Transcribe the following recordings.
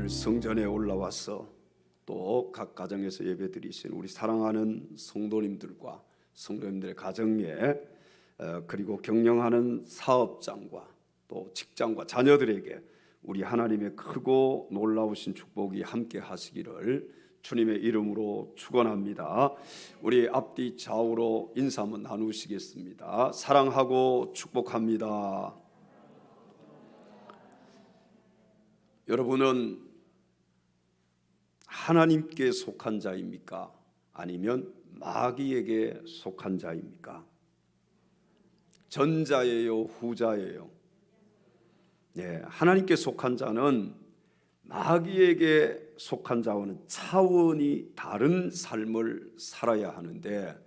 오늘 성전에 올라와서 또 각 가정에서 예배드리신 우리 사랑하는 성도님들과 성도님들의 가정에 그리고 경영하는 사업장과 또 직장과 자녀들에게 우리 하나님의 크고 놀라우신 축복이 함께 하시기를 주님의 이름으로 축원합니다. 우리 앞뒤 좌우로 인사 한번 나누시겠습니다. 사랑하고 축복합니다. 여러분은 하나님께 속한 자입니까? 아니면 마귀에게 속한 자입니까? 전자예요, 후자예요? 네, 하나님께 속한 자는 마귀에게 속한 자와는 차원이 다른 삶을 살아야 하는데,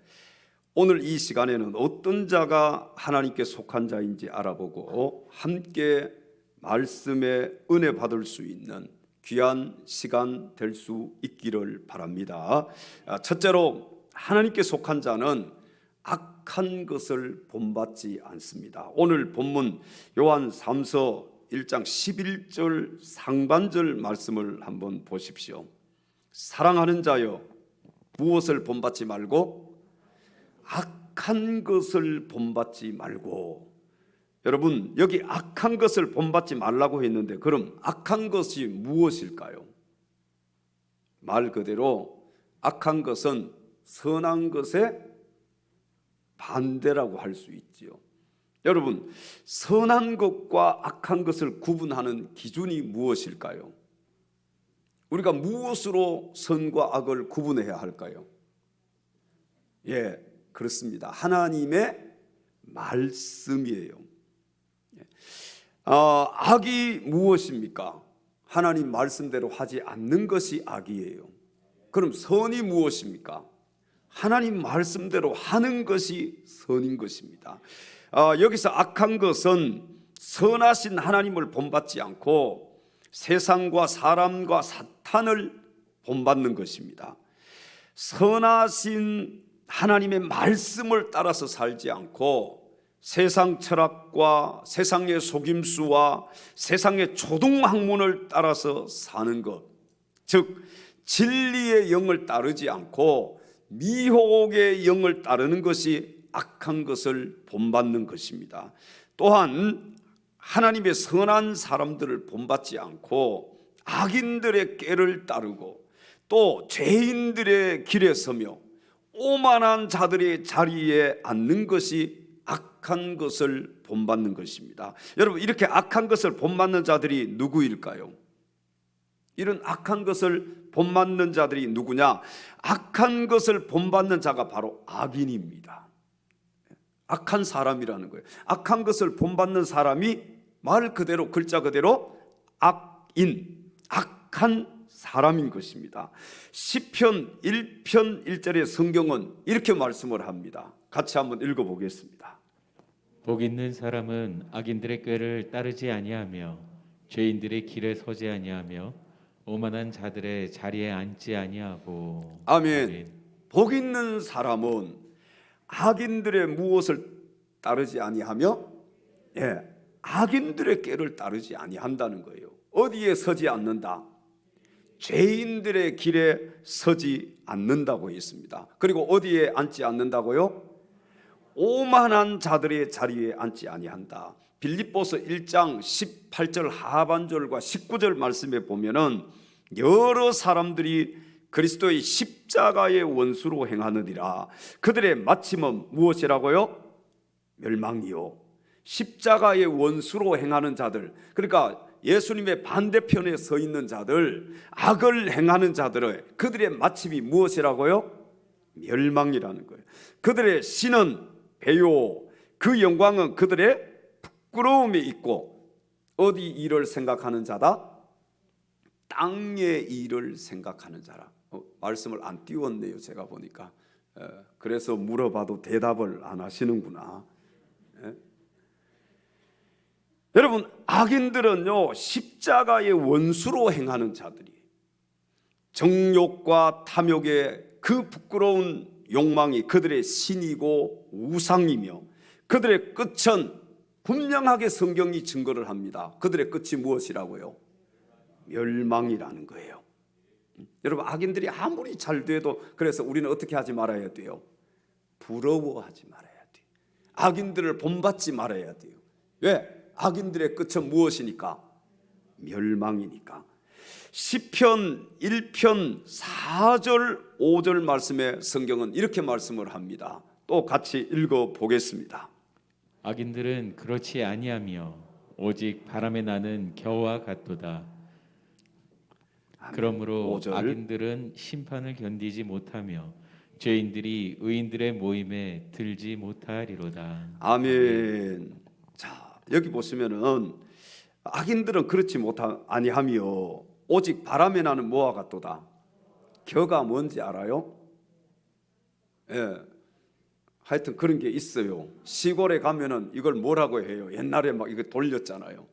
오늘 이 시간에는 어떤 자가 하나님께 속한 자인지 알아보고 함께 말씀의 은혜 받을 수 있는 귀한 시간 될 수 있기를 바랍니다. 첫째로, 하나님께 속한 자는 악한 것을 본받지 않습니다. 오늘 본문 요한 3서 1장 11절 상반절 말씀을 한번 보십시오. 사랑하는 자여, 무엇을 본받지 말고? 악한 것을 본받지 말고. 여러분, 여기 악한 것을 본받지 말라고 했는데, 그럼 악한 것이 무엇일까요? 말 그대로 악한 것은 선한 것의 반대라고 할 수 있지요. 여러분, 선한 것과 악한 것을 구분하는 기준이 무엇일까요? 우리가 무엇으로 선과 악을 구분해야 할까요? 예, 그렇습니다. 하나님의 말씀이에요. 악이 무엇입니까? 하나님 말씀대로 하지 않는 것이 악이에요. 그럼 선이 무엇입니까? 하나님 말씀대로 하는 것이 선인 것입니다. 여기서 악한 것은 선하신 하나님을 본받지 않고 세상과 사람과 사탄을 본받는 것입니다. 선하신 하나님의 말씀을 따라서 살지 않고 세상 철학과 세상의 속임수와 세상의 초등학문을 따라서 사는 것, 즉 진리의 영을 따르지 않고 미혹의 영을 따르는 것이 악한 것을 본받는 것입니다. 또한 하나님의 선한 사람들을 본받지 않고 악인들의 꾀를 따르고 또 죄인들의 길에 서며 오만한 자들의 자리에 앉는 것이 악한 것을 본받는 것입니다. 여러분, 이렇게 악한 것을 본받는 자들이 누구일까요? 이런 악한 것을 본받는 자들이 누구냐? 악한 것을 본받는 자가 바로 악인입니다. 악한 사람이라는 거예요. 악한 것을 본받는 사람이 말 그대로, 글자 그대로 악인, 악한 사람인 것입니다. 시편 1편 1절의 성경은 이렇게 말씀을 합니다. 같이 한번 읽어보겠습니다. 복 있는 사람은 악인들의 꾀를 따르지 아니하며 죄인들의 길에 서지 아니하며 오만한 자들의 자리에 앉지 아니하고. 아멘. 복 있는 사람은 악인들의 무엇을 따르지 아니하며, 악인들의 꾀를 따르지 아니한다는 거예요. 어디에 서지 않는다? 죄인들의 길에 서지 않는다고 했습니다. 그리고 어디에 앉지 않는다고요? 오만한 자들의 자리에 앉지 아니한다. 빌립보서 1장 18절 하반절과 19절 말씀에 보면은 여러 사람들이 그리스도의 십자가의 원수로 행하느니라. 그들의 마침은 무엇이라고요? 멸망이요. 십자가의 원수로 행하는 자들, 그러니까 예수님의 반대편에 서 있는 자들, 악을 행하는 자들의 그들의 마침이 무엇이라고요? 멸망이라는 거예요. 그들의 신은 배요, 그 영광은 그들의 부끄러움에 있고. 어디 일을 생각하는 자다? 땅의 일을 생각하는 자라. 말씀을 안 띄웠네요, 제가 보니까. 그래서 물어봐도 대답을 안 하시는구나. 여러분, 악인들은요, 십자가의 원수로 행하는 자들이, 정욕과 탐욕의 그 부끄러운 욕망이 그들의 신이고 우상이며, 그들의 끝은 분명하게 성경이 증거를 합니다. 그들의 끝이 무엇이라고요? 멸망이라는 거예요. 여러분, 악인들이 아무리 잘 돼도, 그래서 우리는 어떻게 하지 말아야 돼요? 부러워하지 말아야 돼요. 악인들을 본받지 말아야 돼요. 왜? 악인들의 끝은 무엇이니까? 멸망이니까. 시편 1편 4절 5절 말씀에 성경은 이렇게 말씀을 합니다. 또 같이 읽어보겠습니다. 악인들은 그렇지 아니하며 오직 바람에 나는 겨와 같도다. 그러므로 5절. 악인들은 심판을 견디지 못하며 죄인들이 의인들의 모임에 들지 못하리로다. 아멘. 자, 여기 보시면은 악인들은 그렇지 아니하며 오직 바람에 나는 뭐와 같도다. 겨가 뭔지 알아요? 예. 하여튼 그런 게 있어요. 시골에 가면은 이걸 뭐라고 해요? 옛날에 막 이거 돌렸잖아요.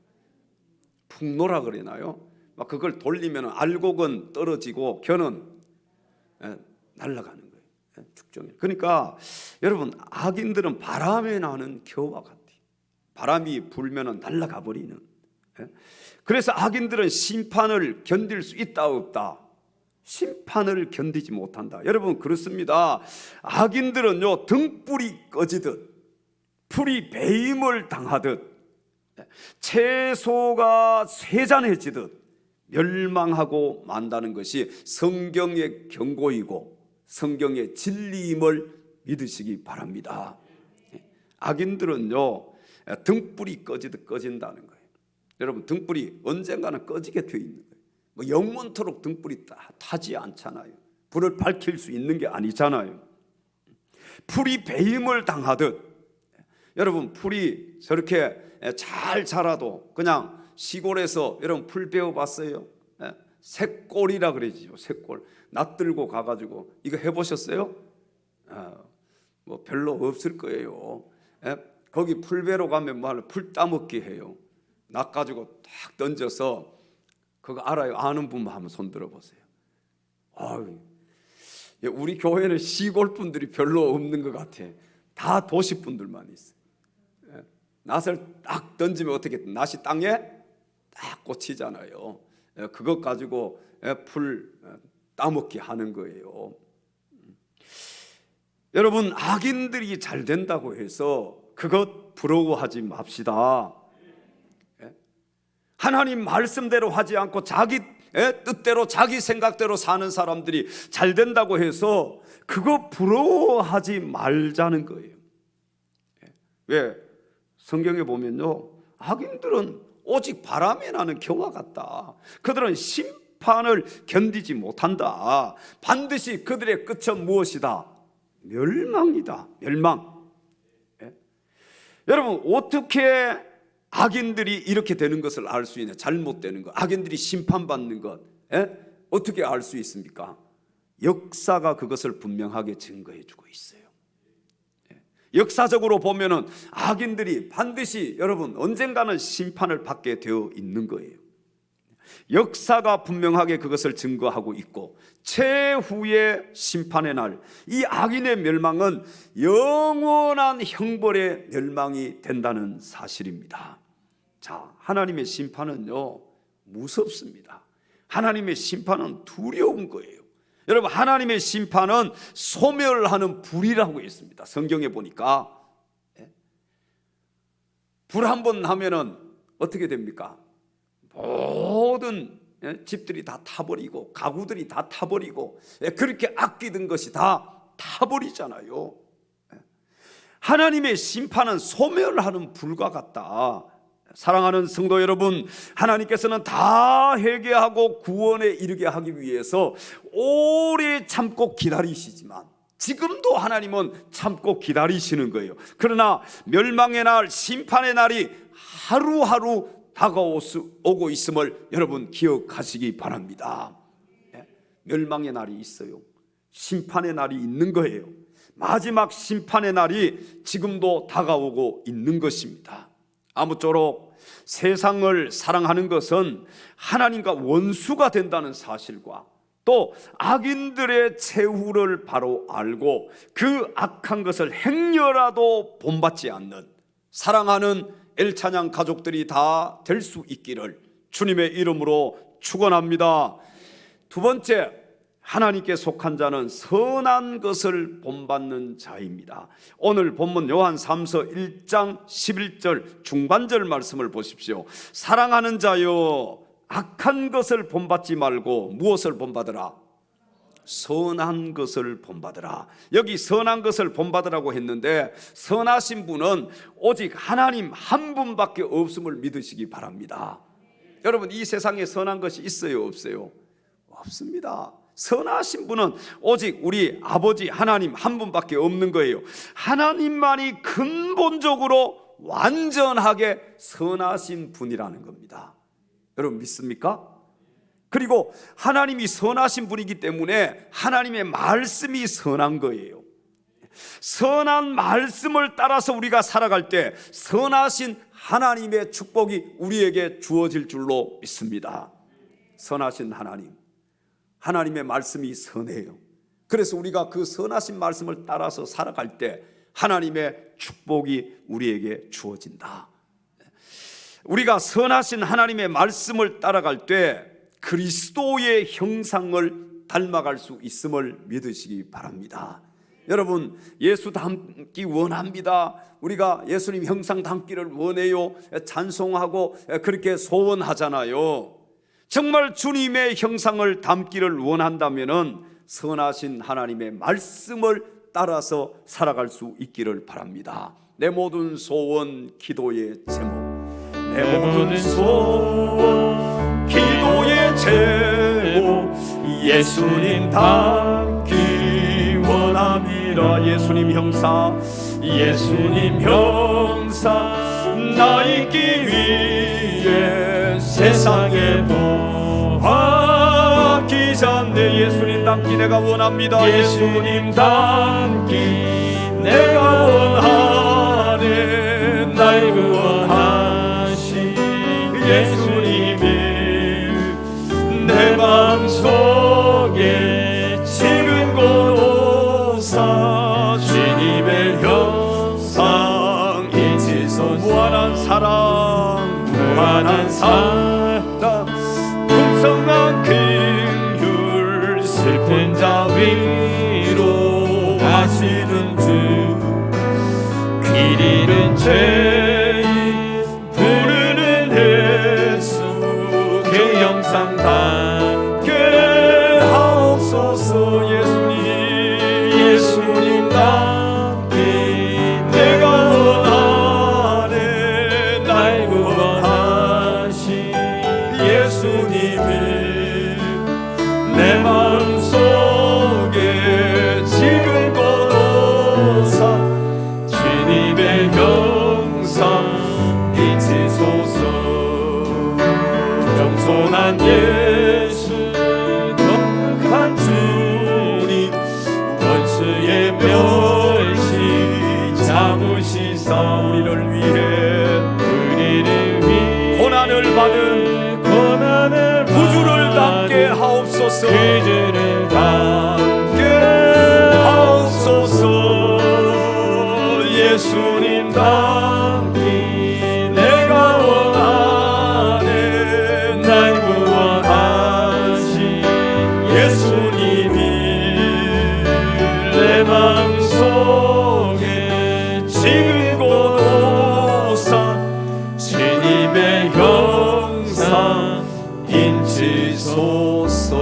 풍노라 그러나요? 막 그걸 돌리면은 알곡은 떨어지고 겨는 날아가는 거예요. 축종일. 그러니까 여러분, 악인들은 바람에 나는 겨와 같아요. 바람이 불면은 날아가 버리는. 그래서 악인들은 심판을 견딜 수 있다 없다? 심판을 견디지 못한다. 여러분, 그렇습니다. 악인들은요, 등불이 꺼지듯 풀이 배임을 당하듯 채소가 쇠잔해지듯 멸망하고 만다는 것이 성경의 경고이고 성경의 진리임을 믿으시기 바랍니다. 악인들은요, 등불이 꺼지듯 꺼진다는 거예요. 여러분, 등불이 언젠가는 꺼지게 되어 있는 거예요. 뭐 영원토록 등불이 타지 않잖아요. 불을 밝힐 수 있는 게 아니잖아요. 풀이 배임을 당하듯, 여러분, 풀이 저렇게 잘 자라도 그냥 시골에서 여러분 풀 베어봤어요? 새꼴이라 그러지요. 새꼴 낯들고 가가지고 이거 해보셨어요? 뭐 별로 없을 거예요. 거기 풀 베러 가면 뭐 풀 따먹기 해요. 낚 가지고 딱 던져서, 그거 알아요? 아는 분만 한번 손 들어보세요. 아유, 우리 교회는 시골 분들이 별로 없는 것 같아. 다 도시 분들만 있어요. 낫을 딱 던지면 어떻게 낫이 땅에 딱 꽂히잖아요. 그것 가지고 풀 따먹기 하는 거예요. 여러분, 악인들이 잘 된다고 해서 그것 부러워하지 맙시다. 하나님 말씀대로 하지 않고 자기 뜻대로 자기 생각대로 사는 사람들이 잘 된다고 해서 그거 부러워하지 말자는 거예요. 왜? 성경에 보면요, 악인들은 오직 바람에 나는 겨와 같다. 그들은 심판을 견디지 못한다. 반드시 그들의 끝은 무엇이다? 멸망이다. 멸망. 여러분, 어떻게 악인들이 이렇게 되는 것을 알 수 있냐? 잘못되는 것, 악인들이 심판받는 것, 어떻게 알 수 있습니까? 역사가 그것을 분명하게 증거해 주고 있어요. 역사적으로 보면은 악인들이 반드시 여러분 언젠가는 심판을 받게 되어 있는 거예요. 역사가 분명하게 그것을 증거하고 있고, 최후의 심판의 날, 이 악인의 멸망은 영원한 형벌의 멸망이 된다는 사실입니다. 자, 하나님의 심판은요, 무섭습니다. 하나님의 심판은 두려운 거예요. 여러분, 하나님의 심판은 소멸하는 불이라고 있습니다. 성경에 보니까 불 한 번 나면은 어떻게 됩니까? 모든 집들이 다 타버리고 가구들이 다 타버리고 그렇게 아끼던 것이 다 타버리잖아요. 하나님의 심판은 소멸하는 불과 같다. 사랑하는 성도 여러분, 하나님께서는 다 회개하고 구원에 이르게 하기 위해서 오래 참고 기다리시지만 지금도 하나님은 참고 기다리시는 거예요. 그러나 멸망의 날, 심판의 날이 하루하루 다가오고 있음을 여러분 기억하시기 바랍니다. 멸망의 날이 있어요. 심판의 날이 있는 거예요. 마지막 심판의 날이 지금도 다가오고 있는 것입니다. 아무쪼록 세상을 사랑하는 것은 하나님과 원수가 된다는 사실과 또 악인들의 최후를 바로 알고 그 악한 것을 행여라도 본받지 않는 사랑하는 엘찬양 가족들이 다 될 수 있기를 주님의 이름으로 축원합니다. 두 번째, 하나님께 속한 자는 선한 것을 본받는 자입니다. 오늘 본문 요한 3서 1장 11절 중반절 말씀을 보십시오. 사랑하는 자여, 악한 것을 본받지 말고 무엇을 본받으라? 선한 것을 본받으라. 여기 선한 것을 본받으라고 했는데, 선하신 분은 오직 하나님 한 분밖에 없음을 믿으시기 바랍니다. 여러분, 이 세상에 선한 것이 있어요, 없어요? 없습니다. 선하신 분은 오직 우리 아버지 하나님 한 분밖에 없는 거예요. 하나님만이 근본적으로 완전하게 선하신 분이라는 겁니다. 여러분 믿습니까? 그리고 하나님이 선하신 분이기 때문에 하나님의 말씀이 선한 거예요. 선한 말씀을 따라서 우리가 살아갈 때 선하신 하나님의 축복이 우리에게 주어질 줄로 믿습니다. 선하신 하나님, 하나님의 말씀이 선해요. 그래서 우리가 그 선하신 말씀을 따라서 살아갈 때 하나님의 축복이 우리에게 주어진다. 우리가 선하신 하나님의 말씀을 따라갈 때 그리스도의 형상을 닮아갈 수 있음을 믿으시기 바랍니다. 여러분, 예수 닮기 원합니다. 우리가 예수님 형상 닮기를 원해요. 찬송하고 그렇게 소원하잖아요. 정말 주님의 형상을 담기를 원한다면 선하신 하나님의 말씀을 따라서 살아갈 수 있기를 바랍니다. 내 모든 소원 기도의 제목, 내 모든 소원 기도의 제목, 예수님 닮기 원합니다. 예수님 형상, 예수님 형상 나 있기 위해 세상에 보았기 전에 예수님 닮기 내가 원합니다. 예수님 닮기 내가 원하네. 날 구원하신 예수님이 내 마음속에 지금 고노사 주님의 형상 인지소 무한한 사랑 무한한 사랑 풍성한 긍휼 슬픈 자 위로 하시는 주 길 잃은 죄인 부르는 예수 그 형상 닮게 하옵소서. 예수님 닮기 내가 원하네. 날 구원하신 예수님이 내 마음속에 지금 고노사 주님의 형상 인치소서. 겸손한 예수 거룩한 주님 원수의 멸시 잡으시사 우리를 위해 고난을 받은 구주를 닮게 하옵소서. 구주를 닮게 하옵소서. 예수님 닮기 내가 원하네. 날 구원하신 예수님이 내 마음속에 지금 고노사 주님의 형상 인치소서.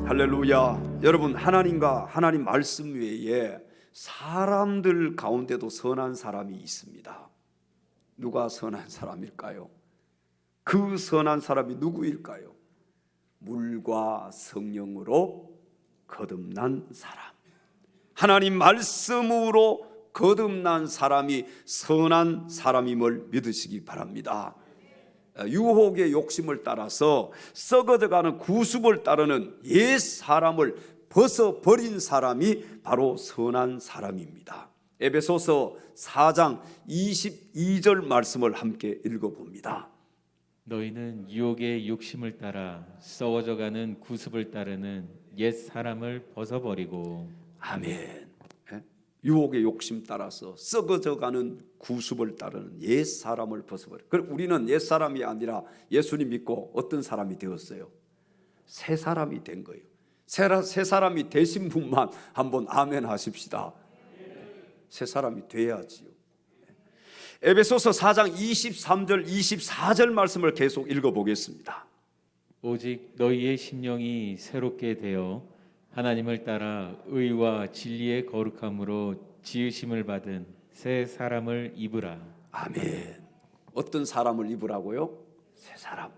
할렐루야. 여러분, 하나님과 하나님 말씀 외에 사람들 가운데도 선한 사람이 있습니다. 누가 선한 사람일까요? 그 선한 사람이 누구일까요? 물과 성령으로 거듭난 사람, 하나님 말씀으로 거듭난 사람이 선한 사람임을 믿으시기 바랍니다. 유혹의 욕심을 따라서 썩어져가는 구습을 따르는 옛 사람을 벗어버린 사람이 바로 선한 사람입니다. 에베소서 4장 22절 말씀을 함께 읽어봅니다. 너희는 유혹의 욕심을 따라 썩어져가는 구습을 따르는 옛 사람을 벗어버리고. 아멘. 유혹의 욕심 따라서 썩어져가는 구습을 따르는 옛 사람을 벗어버려. 그럼 우리는 옛 사람이 아니라 예수님 믿고 어떤 사람이 되었어요? 새 사람이 된 거예요. 새 사람이 되신 분만 한번 아멘 하십시다. 새 사람이 돼야지요. 에베소서 4장 23절 24절 말씀을 계속 읽어보겠습니다. 오직 너희의 심령이 새롭게 되어 하나님을 따라 의와 진리의 거룩함으로 지으심을 받은 새 사람을 입으라. 아멘. 어떤 사람을 입으라고요? 새 사람.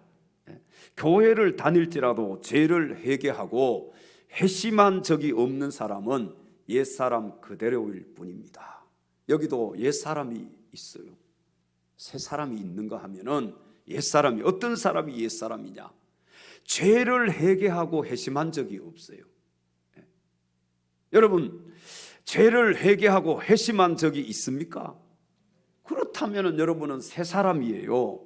교회를 다닐지라도 죄를 회개하고 회심한 적이 없는 사람은 옛사람 그대로일 뿐입니다. 여기도 옛사람이 있어요. 새 사람이 있는가 하면은 옛사람이, 어떤 사람이 옛사람이냐? 죄를 회개하고 회심한 적이 없어요. 여러분, 죄를 회개하고 회심한 적이 있습니까? 그렇다면 여러분은 새 사람이에요.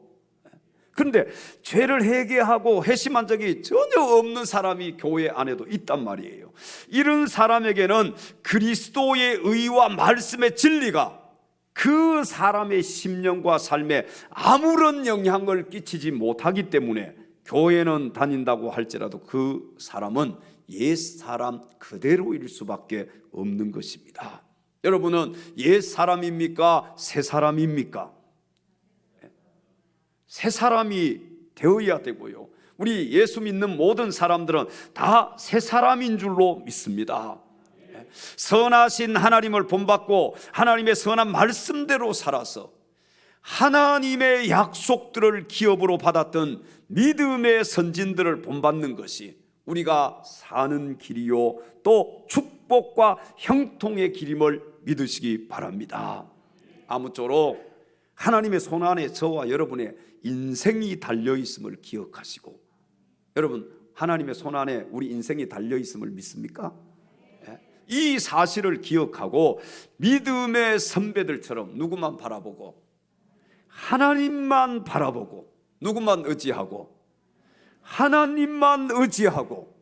그런데 죄를 회개하고 회심한 적이 전혀 없는 사람이 교회 안에도 있단 말이에요. 이런 사람에게는 그리스도의 의와 말씀의 진리가 그 사람의 심령과 삶에 아무런 영향을 끼치지 못하기 때문에 교회는 다닌다고 할지라도 그 사람은 옛 사람 그대로일 수밖에 없는 것입니다. 여러분은 옛 사람입니까? 새 사람입니까? 새 사람이 되어야 되고요. 우리 예수 믿는 모든 사람들은 다 새 사람인 줄로 믿습니다. 선하신 하나님을 본받고 하나님의 선한 말씀대로 살아서 하나님의 약속들을 기업으로 받았던 믿음의 선진들을 본받는 것이 우리가 사는 길이요 또 축복과 형통의 길임을 믿으시기 바랍니다. 아무쪼록 하나님의 손 안에 저와 여러분의 인생이 달려있음을 기억하시고, 여러분 하나님의 손 안에 우리 인생이 달려있음을 믿습니까? 이 사실을 기억하고 믿음의 선배들처럼 누구만 바라보고, 하나님만 바라보고, 누구만 의지하고, 하나님만 의지하고,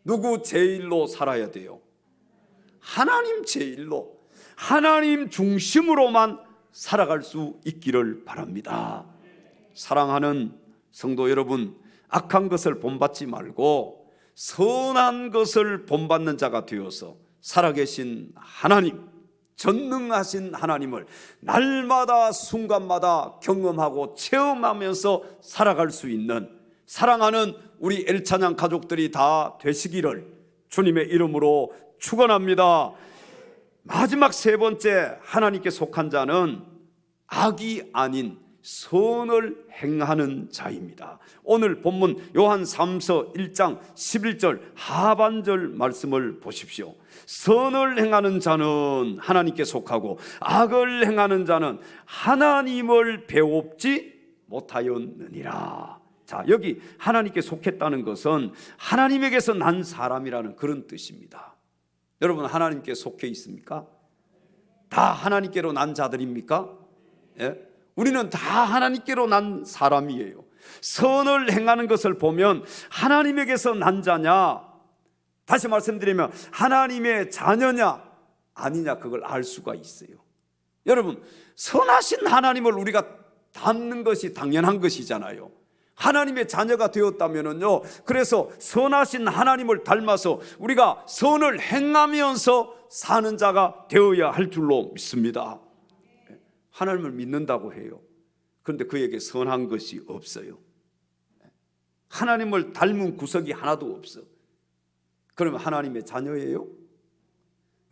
누구 제일로 살아야 돼요? 하나님 제일로, 하나님 중심으로만 살아갈 수 있기를 바랍니다. 사랑하는 성도 여러분, 악한 것을 본받지 말고 선한 것을 본받는 자가 되어서 살아계신 하나님, 전능하신 하나님을 날마다 순간마다 경험하고 체험하면서 살아갈 수 있는 사랑하는 우리 엘찬양 가족들이 다 되시기를 주님의 이름으로 축원합니다. 마지막 세 번째, 하나님께 속한 자는 악이 아닌 선을 행하는 자입니다. 오늘 본문 요한 3서 1장 11절 하반절 말씀을 보십시오. 선을 행하는 자는 하나님께 속하고 악을 행하는 자는 하나님을 배웁지 못하였느니라. 자, 여기 하나님께 속했다는 것은 하나님에게서 난 사람이라는 그런 뜻입니다. 여러분 하나님께 속해 있습니까? 다 하나님께로 난 자들입니까? 예? 우리는 다 하나님께로 난 사람이에요. 선을 행하는 것을 보면 하나님에게서 난 자냐, 다시 말씀드리면 하나님의 자녀냐 아니냐, 그걸 알 수가 있어요. 여러분 선하신 하나님을 우리가 닮는 것이 당연한 것이잖아요. 하나님의 자녀가 되었다면요, 그래서 선하신 하나님을 닮아서 우리가 선을 행하면서 사는 자가 되어야 할 줄로 믿습니다. 하나님을 믿는다고 해요. 그런데 그에게 선한 것이 없어요. 하나님을 닮은 구석이 하나도 없어. 그러면 하나님의 자녀예요?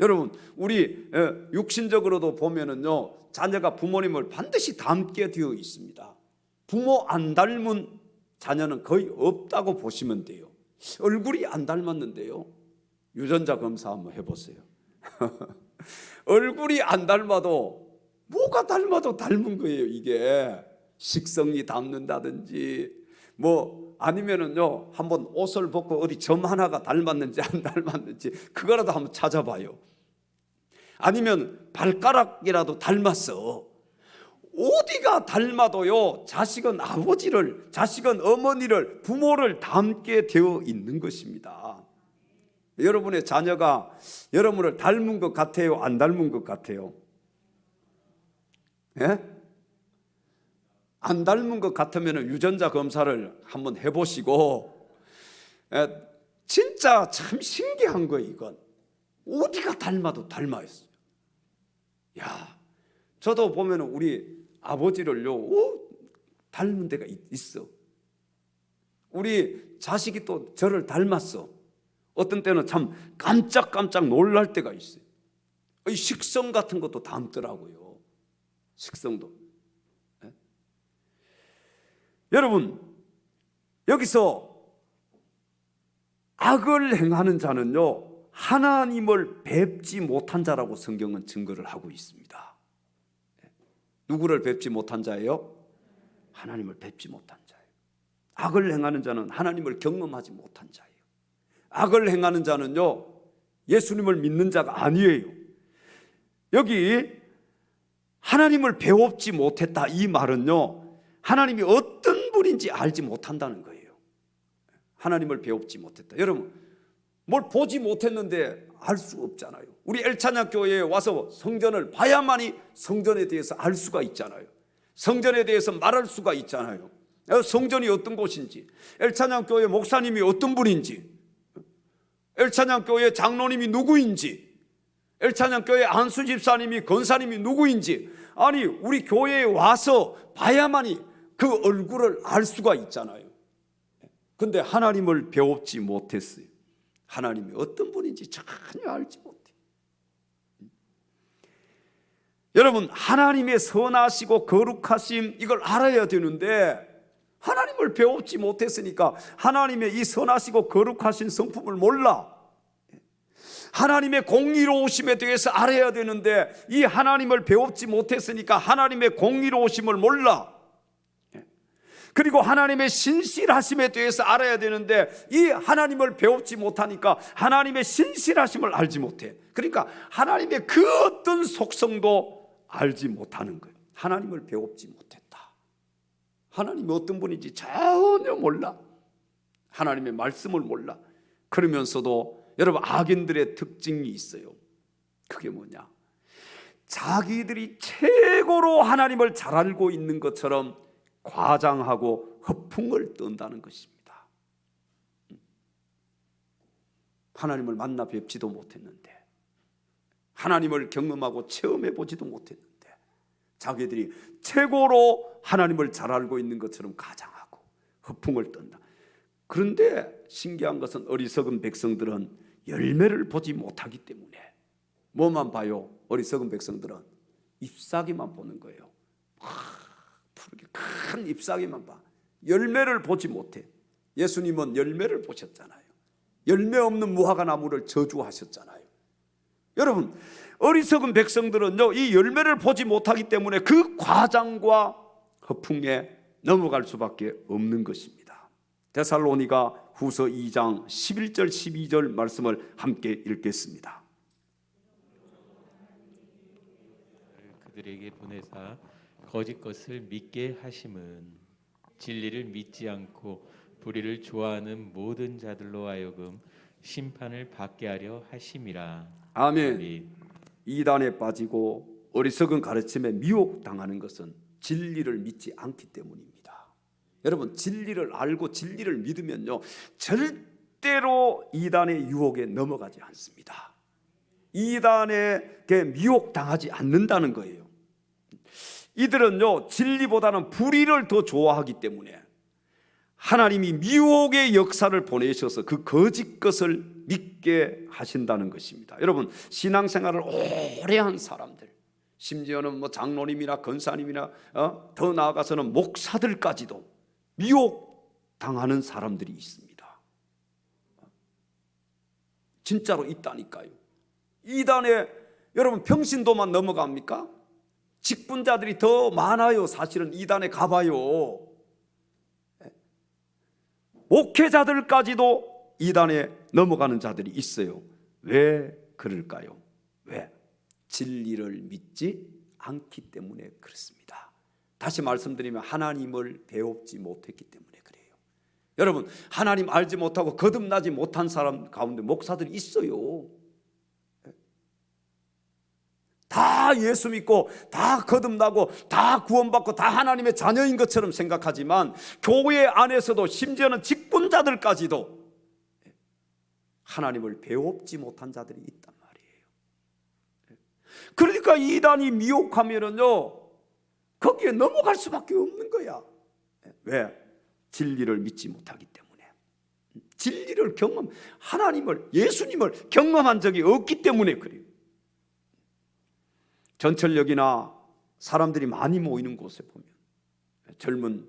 여러분 우리 육신적으로도 보면은요, 자녀가 부모님을 반드시 닮게 되어 있습니다. 부모 안 닮은 자녀는 거의 없다고 보시면 돼요. 얼굴이 안 닮았는데요, 유전자 검사 한번 해보세요. 얼굴이 안 닮아도 뭐가 닮아도 닮은 거예요. 이게 식성이 닮는다든지 뭐 아니면은요, 한번 옷을 벗고 어디 점 하나가 닮았는지 안 닮았는지 그거라도 한번 찾아봐요. 아니면 발가락이라도 닮았어. 어디가 닮아도요, 자식은 아버지를, 자식은 어머니를, 부모를 닮게 되어 있는 것입니다. 여러분의 자녀가 여러분을 닮은 것 같아요? 안 닮은 것 같아요? 예? 안 닮은 것 같으면 유전자 검사를 한번 해보시고, 진짜 참 신기한 거예요. 이건 어디가 닮아도 닮아있어요. 야, 저도 보면 우리 아버지를요, 닮은 데가 있어. 우리 자식이 또 저를 닮았어. 어떤 때는 참 깜짝깜짝 놀랄 때가 있어요. 이 식성 같은 것도 닮더라고요. 식성도. 네? 여러분, 여기서 악을 행하는 자는요, 하나님을 뵙지 못한 자라고 성경은 증거를 하고 있습니다. 누구를 뵙지 못한 자예요? 하나님을 뵙지 못한 자예요. 악을 행하는 자는 하나님을 경험하지 못한 자예요. 악을 행하는 자는요, 예수님을 믿는 자가 아니에요. 여기 하나님을 배웁지 못했다, 이 말은요, 하나님이 어떤 분인지 알지 못한다는 거예요. 하나님을 배웁지 못했다. 여러분, 뭘 보지 못했는데 알 수 없잖아요. 우리 엘찬양 교회에 와서 성전을 봐야만이 성전에 대해서 알 수가 있잖아요. 성전에 대해서 말할 수가 있잖아요. 성전이 어떤 곳인지, 엘찬양 교회 목사님이 어떤 분인지, 엘찬양 교회 장로님이 누구인지, 엘찬양 교회 안수 집사님이 권사님이 누구인지, 아니 우리 교회에 와서 봐야만이 그 얼굴을 알 수가 있잖아요. 근데 하나님을 배웁지 못했어요. 하나님이 어떤 분인지 전혀 알지 못해요. 여러분, 하나님의 선하시고 거룩하심, 이걸 알아야 되는데 하나님을 배우지 못했으니까 하나님의 이 선하시고 거룩하신 성품을 몰라. 하나님의 공의로우심에 대해서 알아야 되는데 이 하나님을 배우지 못했으니까 하나님의 공의로우심을 몰라. 그리고 하나님의 신실하심에 대해서 알아야 되는데 이 하나님을 배우지 못하니까 하나님의 신실하심을 알지 못해. 그러니까 하나님의 그 어떤 속성도 알지 못하는 거예요. 하나님을 배우지 못했다. 하나님이 어떤 분인지 전혀 몰라. 하나님의 말씀을 몰라. 그러면서도 여러분, 악인들의 특징이 있어요. 그게 뭐냐? 자기들이 최고로 하나님을 잘 알고 있는 것처럼 과장하고 허풍을 떤다는 것입니다. 하나님을 만나 뵙지도 못했는데, 하나님을 경험하고 체험해 보지도 못했는데 자기들이 최고로 하나님을 잘 알고 있는 것처럼 가장하고 허풍을 떤다. 그런데 신기한 것은 어리석은 백성들은 열매를 보지 못하기 때문에 뭐만 봐요? 어리석은 백성들은 잎사귀만 보는 거예요. 푸르게 큰 잎사귀만 봐. 열매를 보지 못해. 예수님은 열매를 보셨잖아요. 열매 없는 무화과 나무를 저주하셨잖아요. 여러분, 어리석은 백성들은요, 이 열매를 보지 못하기 때문에 그 과장과 허풍에 넘어갈 수밖에 없는 것입니다. 데살로니가 후서 2장 11절 12절 말씀을 함께 읽겠습니다. 그들에게 보내사 거짓 것을 믿게 하심은 진리를 믿지 않고 불의를 좋아하는 모든 자들로 하여금 심판을 받게 하려 하심이라. 아멘. 이단에 빠지고 어리석은 가르침에 미혹당하는 것은 진리를 믿지 않기 때문입니다. 여러분, 진리를 알고 진리를 믿으면요, 절대로 이단의 유혹에 넘어가지 않습니다. 이단에게 미혹당하지 않는다는 거예요. 이들은요, 진리보다는 불의를 더 좋아하기 때문에 하나님이 미혹의 역사를 보내셔서 그 거짓 것을 믿게 하신다는 것입니다. 여러분, 신앙생활을 오래 한 사람들, 심지어는 뭐 장로님이나 권사님이나 더 나아가서는 목사들까지도 미혹당하는 사람들이 있습니다. 진짜로 있다니까요. 이단에 여러분 평신도만 넘어갑니까? 직분자들이 더 많아요. 사실은 이단에 가봐요. 목회자들까지도 이단에 넘어가는 자들이 있어요. 왜 그럴까요? 왜? 진리를 믿지 않기 때문에 그렇습니다. 다시 말씀드리면 하나님을 배우지 못했기 때문에 그래요. 여러분, 하나님 알지 못하고 거듭나지 못한 사람 가운데 목사들이 있어요. 다 예수 믿고 다 거듭나고 다 구원받고 다 하나님의 자녀인 것처럼 생각하지만 교회 안에서도 심지어는 직분자들까지도 하나님을 배웁지 못한 자들이 있단 말이에요. 그러니까 이단이 미혹하면은요, 거기에 넘어갈 수밖에 없는 거야. 왜? 진리를 믿지 못하기 때문에. 진리를 하나님을, 예수님을 경험한 적이 없기 때문에 그래요. 전철역이나 사람들이 많이 모이는 곳에 보면 젊은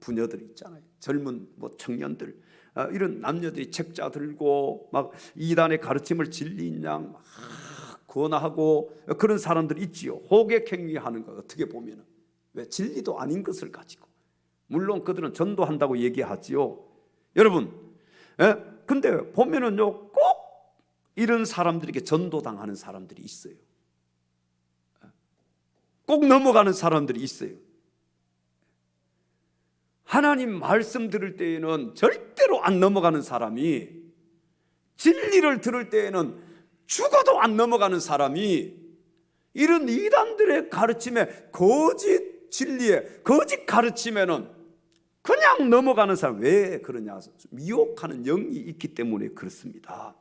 부녀들 있잖아요. 젊은 청년들, 이런 남녀들이 책자 들고 막 이단의 가르침을 진리인 양 막 권하고 그런 사람들이 있지요. 호객행위하는 거 어떻게 보면은. 왜? 진리도 아닌 것을 가지고. 물론 그들은 전도한다고 얘기하지요. 여러분, 근데 보면은요, 꼭 이런 사람들에게 전도당하는 사람들이 있어요. 꼭 넘어가는 사람들이 있어요. 하나님 말씀 들을 때에는 절대로 안 넘어가는 사람이, 진리를 들을 때에는 죽어도 안 넘어가는 사람이, 이런 이단들의 가르침에, 거짓 진리에, 거짓 가르침에는 그냥 넘어가는 사람. 왜 그러냐? 미혹하는 영이 있기 때문에 그렇습니다.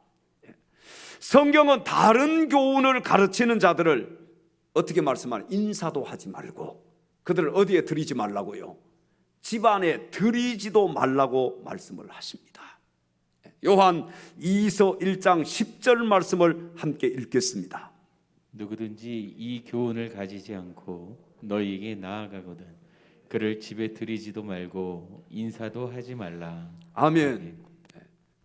성경은 다른 교훈을 가르치는 자들을 어떻게 말씀하냐? 인사도 하지 말고 그들을 어디에 들이지 말라고요? 집안에 들이지도 말라고 말씀을 하십니다. 요한 2서 1장 10절 말씀을 함께 읽겠습니다. 누구든지 이 교훈을 가지지 않고 너희에게 나아가거든 그를 집에 들이지도 말고 인사도 하지 말라. 아멘.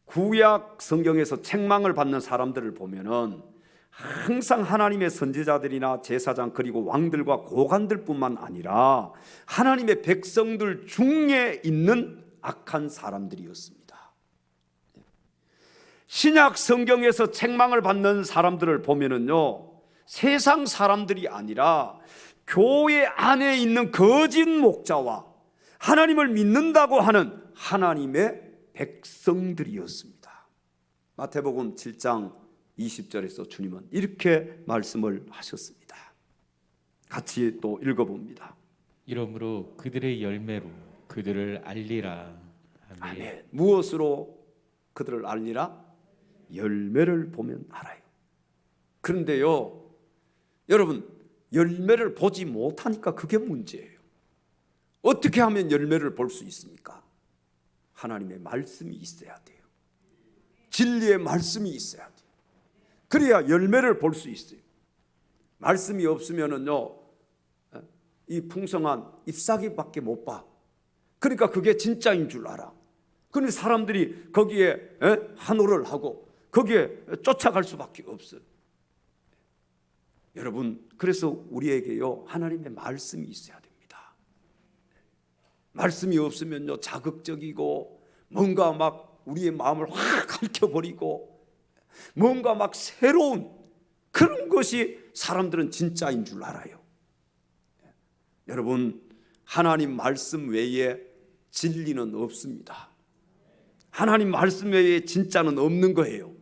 구약 성경에서 책망을 받는 사람들을 보면은 항상 하나님의 선지자들이나 제사장 그리고 왕들과 고관들뿐만 아니라 하나님의 백성들 중에 있는 악한 사람들이었습니다. 신약 성경에서 책망을 받는 사람들을 보면은요, 세상 사람들이 아니라 교회 안에 있는 거짓 목자와 하나님을 믿는다고 하는 하나님의 백성들이었습니다. 마태복음 7장 20절에서 주님은 이렇게 말씀을 하셨습니다. 같이 또 읽어봅니다. 이러므로 그들의 열매로 그들을 알리라. 아멘. 아멘. 무엇으로 그들을 알리라? 열매를 보면 알아요. 그런데요, 여러분, 열매를 보지 못하니까 그게 문제예요. 어떻게 하면 열매를 볼 수 있습니까? 하나님의 말씀이 있어야 돼요. 진리의 말씀이 있어야 돼요. 그래야 열매를 볼 수 있어요. 말씀이 없으면은요, 이 풍성한 잎사귀밖에 못 봐. 그러니까 그게 진짜인 줄 알아. 그런데 사람들이 거기에 환호를 하고 거기에 쫓아갈 수밖에 없어요. 여러분, 그래서 우리에게요, 하나님의 말씀이 있어야 됩니다. 말씀이 없으면요, 자극적이고 뭔가 막 우리의 마음을 확 핥혀버리고 뭔가 막 새로운 그런 것이 사람들은 진짜인 줄 알아요. 여러분, 하나님 말씀 외에 진리는 없습니다. 하나님 말씀 외에 진짜는 없는 거예요.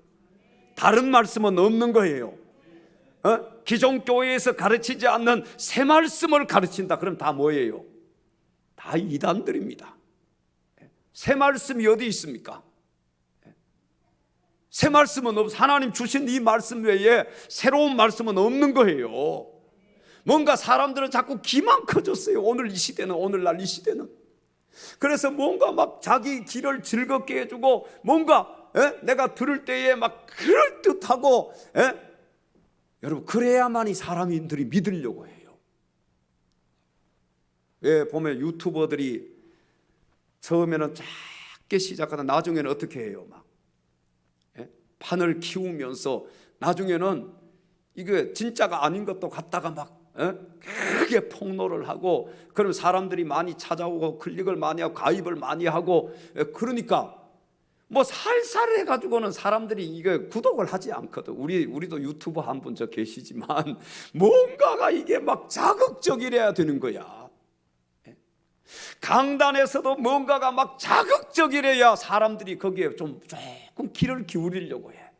다른 말씀은 없는 거예요. 기존 교회에서 가르치지 않는 새 말씀을 가르친다. 그럼 다 뭐예요? 다 이단들입니다. 새 말씀이 어디 있습니까? 새 말씀은 없어. 하나님 주신 이 말씀 외에 새로운 말씀은 없는 거예요. 뭔가 사람들은 자꾸 기만 커졌어요. 오늘 이 시대는, 오늘날 이 시대는. 그래서 뭔가 막 자기 길을 즐겁게 해주고 뭔가 내가 들을 때에 막 그럴듯하고 여러분, 그래야만이 사람들이 믿으려고 해요. 왜 보면 유튜버들이 처음에는 작게 시작하다 나중에는 어떻게 해요? 막 판을 키우면서 나중에는 이게 진짜가 아닌 것도 갖다가 막 크게 폭로를 하고, 그럼 사람들이 많이 찾아오고 클릭을 많이 하고 가입을 많이 하고, 그러니까 뭐 살살 해가지고는 사람들이 이게 구독을 하지 않거든. 우리도 유튜버 한 분 저 계시지만 뭔가가 이게 막 자극적이래야 되는 거야. 강단에서도 뭔가가 막 자극적이래야 사람들이 거기에 좀 조금 귀를 기울이려고 해.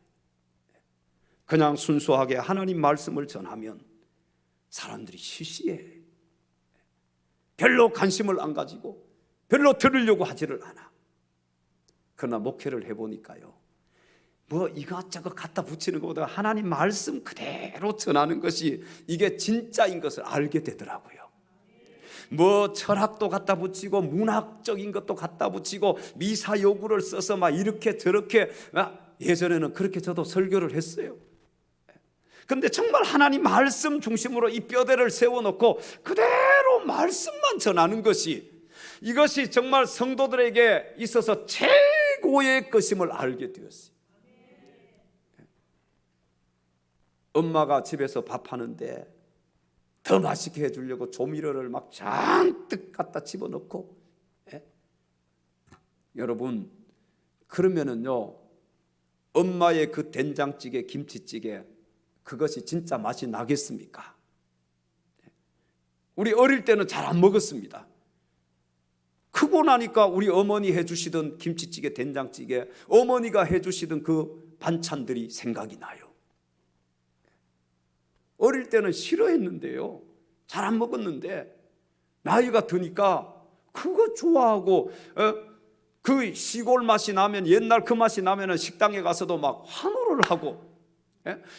그냥 순수하게 하나님 말씀을 전하면 사람들이 시시해. 별로 관심을 안 가지고 별로 들으려고 하지를 않아. 그러나 목회를 해보니까요, 뭐 이것저것 갖다 붙이는 것보다 하나님 말씀 그대로 전하는 것이 이게 진짜인 것을 알게 되더라고요. 뭐 철학도 갖다 붙이고 문학적인 것도 갖다 붙이고 미사 요구를 써서 막 이렇게 저렇게, 예전에는 그렇게 저도 설교를 했어요. 근데 정말 하나님 말씀 중심으로 이 뼈대를 세워놓고 그대로 말씀만 전하는 것이, 이것이 정말 성도들에게 있어서 최고의 것임을 알게 되었어요. 엄마가 집에서 밥하는데 더 맛있게 해주려고 조미료를 막 잔뜩 갖다 집어넣고, 여러분 그러면은요, 엄마의 그 된장찌개, 김치찌개, 그것이 진짜 맛이 나겠습니까? 우리 어릴 때는 잘 안 먹었습니다. 크고 나니까 우리 어머니 해주시던 김치찌개, 된장찌개, 어머니가 해주시던 그 반찬들이 생각이 나요. 어릴 때는 싫어했는데요, 잘 안 먹었는데 나이가 드니까 그거 좋아하고, 그 시골 맛이 나면, 옛날 그 맛이 나면 식당에 가서도 막 환호를 하고,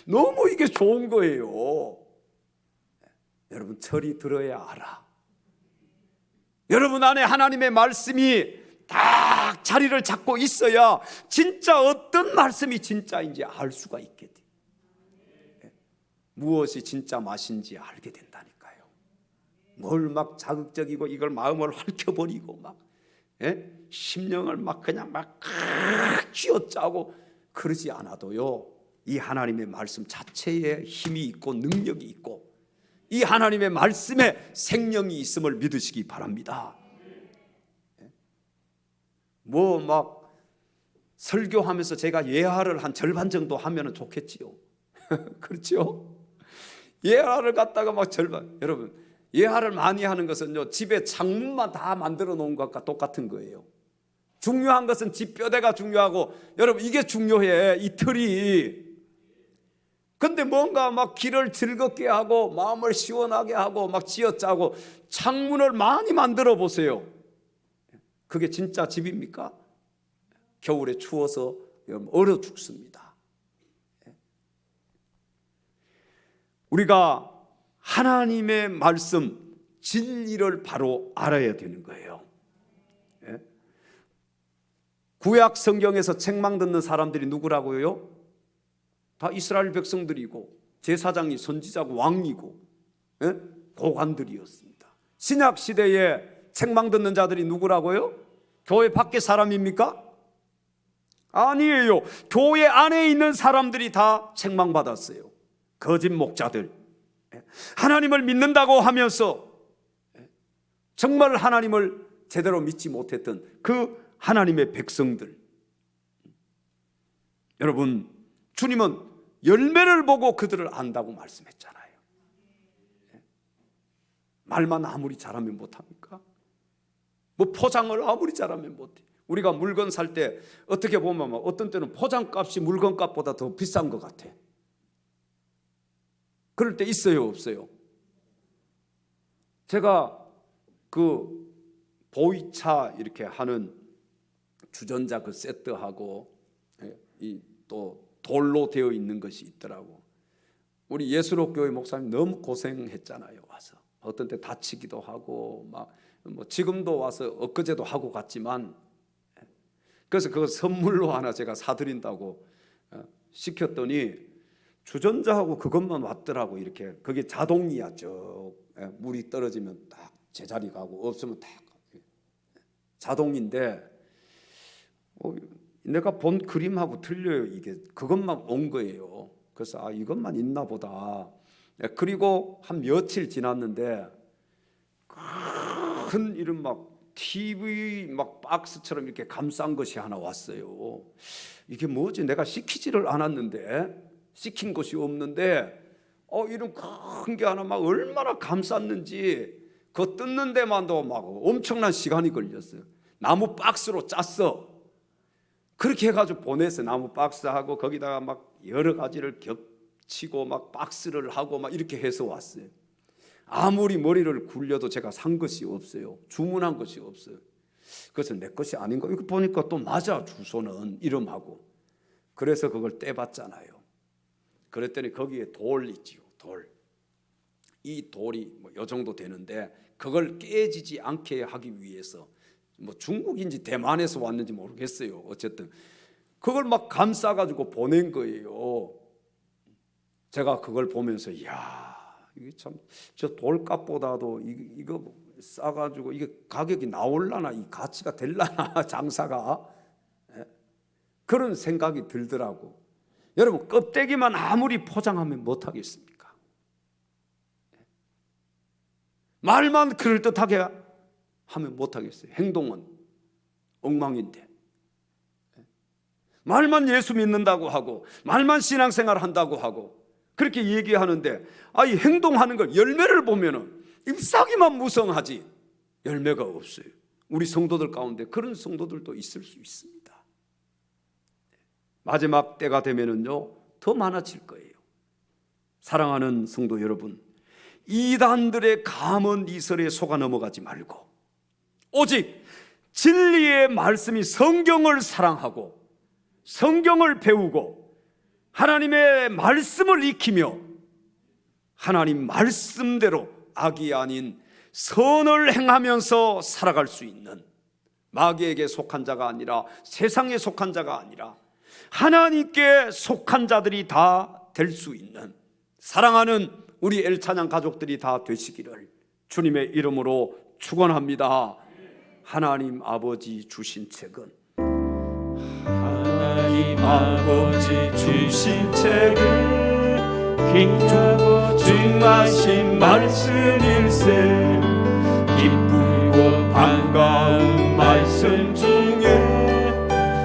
너무 이게 좋은 거예요. 여러분, 철이 들어야 알아. 여러분 안에 하나님의 말씀이 딱 자리를 잡고 있어야 진짜 어떤 말씀이 진짜인지 알 수가 있게 돼. 무엇이 진짜 맛인지 알게 된다니까요. 뭘 막 자극적이고 이걸 마음을 핥혀버리고 막, 심령을 막 그냥 막 쥐어짜고 그러지 않아도요, 이 하나님의 말씀 자체에 힘이 있고 능력이 있고 이 하나님의 말씀에 생명이 있음을 믿으시기 바랍니다. 뭐 막 설교하면서 제가 예화를 한 절반 정도 하면 좋겠지요. 그렇죠? 예화를 갖다가 막 절반, 여러분 예화를 많이 하는 것은요, 집에 창문만 다 만들어 놓은 것과 똑같은 거예요. 중요한 것은 집 뼈대가 중요하고, 여러분 이게 중요해, 이 틀이. 근데 뭔가 막 길을 즐겁게 하고 마음을 시원하게 하고 막 쥐어짜고 창문을 많이 만들어 보세요. 그게 진짜 집입니까? 겨울에 추워서 얼어 죽습니다. 우리가 하나님의 말씀, 진리를 바로 알아야 되는 거예요. 구약 성경에서 책망 듣는 사람들이 누구라고요? 다 이스라엘 백성들이고 제사장이 선지자고 왕이고 고관들이었습니다. 신약 시대에 책망 듣는 자들이 누구라고요? 교회 밖에 사람입니까? 아니에요. 교회 안에 있는 사람들이 다 책망받았어요. 거짓 목자들, 하나님을 믿는다고 하면서 정말 하나님을 제대로 믿지 못했던 그 하나님의 백성들. 여러분, 주님은 열매를 보고 그들을 안다고 말씀했잖아요. 말만 아무리 잘하면 못합니까? 뭐 포장을 아무리 잘하면 못해. 우리가 물건 살 때 어떻게 보면 어떤 때는 포장값이 물건값보다 더 비싼 것 같아. 그럴 때 있어요, 없어요? 제가 그 보이차 이렇게 하는 주전자 그 세트하고 이 또 돌로 되어 있는 것이 있더라고. 우리 예수록교회 목사님 너무 고생했잖아요. 와서 어떤 때 다치기도 하고 막 뭐 지금도 와서 엊그제도 하고 갔지만, 그래서 그거 선물로 하나 제가 사드린다고 시켰더니 주전자하고 그것만 왔더라고. 이렇게 그게 자동이야. 쭉 물이 떨어지면 딱 제자리 가고 없으면 딱 자동인데, 내가 본 그림하고 틀려요. 이게 그것만 온 거예요. 그래서 이것만 있나 보다. 그리고 한 며칠 지났는데 큰 이런 막 TV 막 박스처럼 이렇게 감싼 것이 하나 왔어요. 이게 뭐지? 내가 시키지를 않았는데, 시킨 것이 없는데 이런 큰 게 하나 막 얼마나 감쌌는지 그거 뜯는 데만도 막 엄청난 시간이 걸렸어요. 나무 박스로 짰어. 그렇게 해가지고 보냈어요. 나무 박스하고 거기다가 막 여러 가지를 겹치고 막 박스를 하고 막 이렇게 해서 왔어요. 아무리 머리를 굴려도 제가 산 것이 없어요. 주문한 것이 없어요. 그래서 내 것이 아닌 거, 이거 보니까 또 맞아, 주소는 이름하고. 그래서 그걸 떼봤잖아요. 그랬더니 거기에 돌 있지요, 돌. 이 돌이 뭐 요 정도 되는데 그걸 깨지지 않게 하기 위해서 뭐 중국인지 대만에서 왔는지 모르겠어요. 어쨌든 그걸 막 감싸가지고 보낸 거예요. 제가 그걸 보면서 이야, 이게 참 저 돌값보다도 이거 싸가지고 이게 가격이 나올라나, 이 가치가 될라나 장사가, 그런 생각이 들더라고. 여러분, 껍데기만 아무리 포장하면 못하겠습니까? 말만 그럴듯하게 하면 못하겠어요. 행동은 엉망인데. 말만 예수 믿는다고 하고 말만 신앙생활 한다고 하고 그렇게 얘기하는데, 이 행동하는 걸 열매를 보면은 잎사귀만 무성하지 열매가 없어요. 우리 성도들 가운데 그런 성도들도 있을 수 있습니다. 마지막 때가 되면은요 더 많아질 거예요. 사랑하는 성도 여러분, 이단들의 감언 이설에 속아 넘어가지 말고 오직 진리의 말씀이 성경을 사랑하고 성경을 배우고 하나님의 말씀을 익히며 하나님 말씀대로 악이 아닌 선을 행하면서 살아갈 수 있는, 마귀에게 속한 자가 아니라 세상에 속한 자가 아니라 하나님께 속한 자들이 다 될 수 있는 사랑하는 우리 엘찬양 가족들이 다 되시기를 주님의 이름으로 축원합니다. 하나님 아버지 주신 책은, 하나님 아버지 주신 책은 귀하고 중하신 말씀일세. 기쁘고 반가운 말씀 중에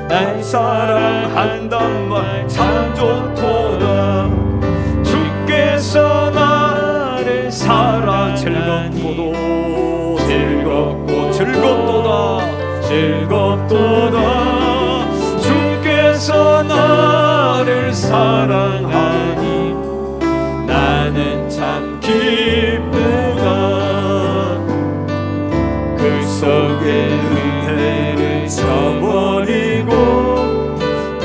날 사랑한단 말 참 좋도다. 주께서 나를 사랑 즐겁고도 즐겁고 즐겁도다 즐겁도다. 주께서 나를 사랑하니 나는 참 기쁘다. 그 속에 은혜를 저버리고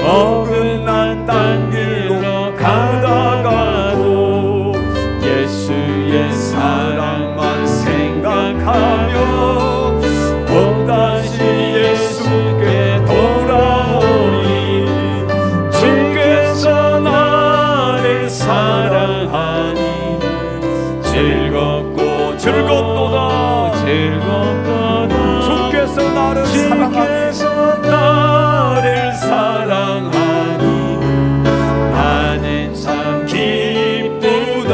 어긋난 딴 길로 가다가도 예수의 사랑만 생각하며 또다시 예수께 돌아오니 주께서 나를 사랑하니 즐겁고 즐겁도다 즐겁도다. 주께서 나를 사랑하니 나는 참 기쁘다.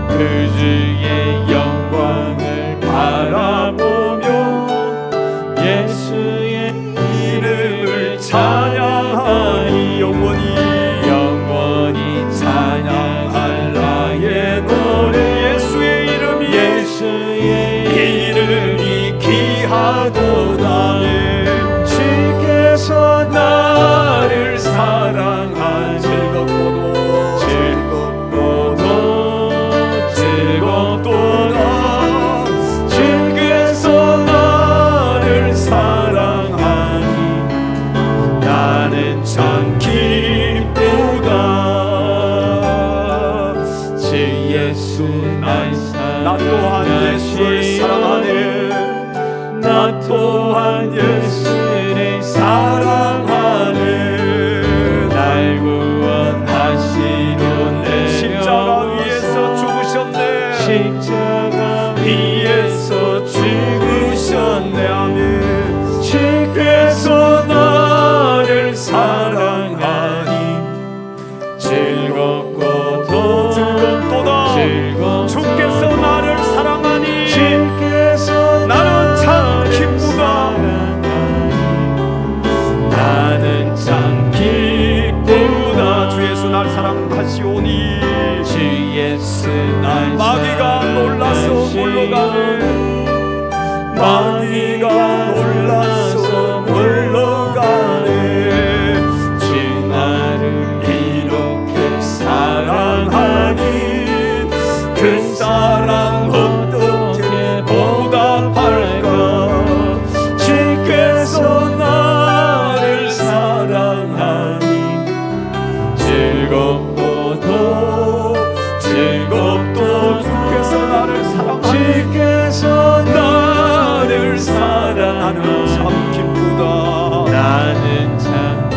그 주의 영광을 바라보며 예수의 이름을 찬양하니 영원히 찬양할 나의 노래. 예수의 이름이 귀하도다. 주께서 나를 사랑한 즐겁고도 즐겁도다. 주께서 나를 사랑하니 나는 참 기쁘다. 주 예수 나 또한 예수를 사랑하네. 나 또한 예수를 사랑하네. 날 구원하시려 십자가 위에서 죽으셨네. 십자가 위에서 죽으셨네. 아멘. 주께서 나를 사랑하니 즐겁고도 즐겁도다. 주께서 나를 사랑하니 나는 참 기쁘다. 나는 참 기쁘다. 주 예수 날 사랑하시오니 주 예수 날 마귀가 놀라 물러가네. 마귀가 놀라서 물러가네. 주 나를 이렇게 사랑하니 그 사랑 어떻게 보답할까. 주께서 나를 사랑하니 즐겁도 주께서 나를 사랑하니 주께서 나를 사랑하는 참 기쁘다. 나는 참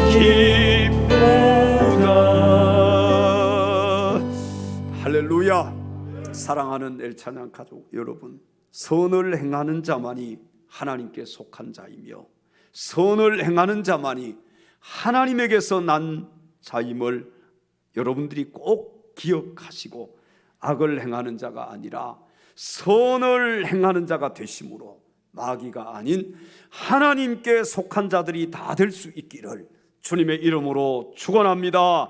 기쁘다. 할렐루야. 사랑하는 엘찬양 가족 여러분, 선을 행하는 자만이 하나님께 속한 자이며 선을 행하는 자만이 하나님에게서 난 자임을 여러분들이 꼭 기억하시고 악을 행하는 자가 아니라 선을 행하는 자가 되심으로 마귀가 아닌 하나님께 속한 자들이 다 될 수 있기를 주님의 이름으로 축원합니다.